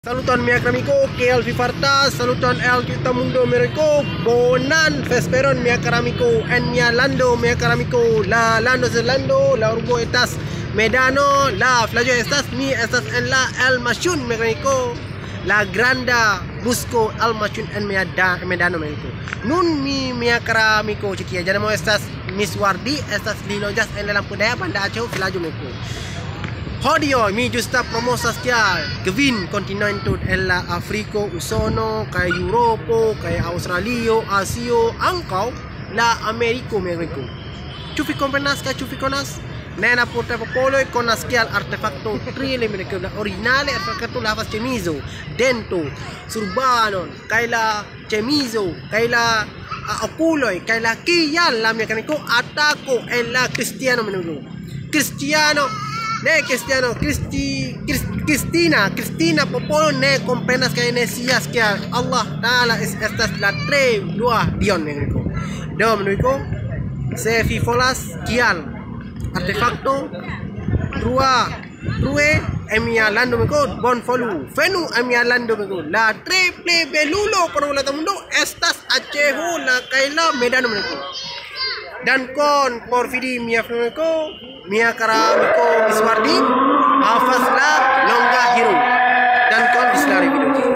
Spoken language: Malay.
Saluton mia amico, che al Fifarta, saluton el kita mundo miraco, bonan vesperon mia amico, en mia lando mia amico, la lando zelando, la urbo estas Medano, la flayo estas mi estas en la el machun mia amico, la granda busco el machun en Medano miraco. Nun mia amico chiquilla, ya no estas Miss Wardi, estas lilojas en la lampudaya pandacho flayo miraco. Hodio mi justa promosas kia gevin kontinentul ella Afriko usono kai Europo kai Australio Asio angkau la Ameriko meriko. Chufi comprenas ka chufi konas nena porta popolo e konas kia artefacto trile meriko la originale artefacto lavas chemizo dento surbanon kai la chemizo kai la oculoi kai la kial la mekaniko atako ella cristiano meriko. Cristiano ne Cristiano, Cristina, popolo ne comprenas que necesitas que Allah Ta'ala estas la 3, 2, dion negrico. Do menurutku, se fifolas kial artefacto, rue emia lando menurutku, bon folu, fenu emia lando menurutku, la triple belulo por la mundo estas achehu la kaila Medano menurutku. Dan kon porfidi mia freneko mia karamiko miswardi hafazlah longga hero dan kon islari video.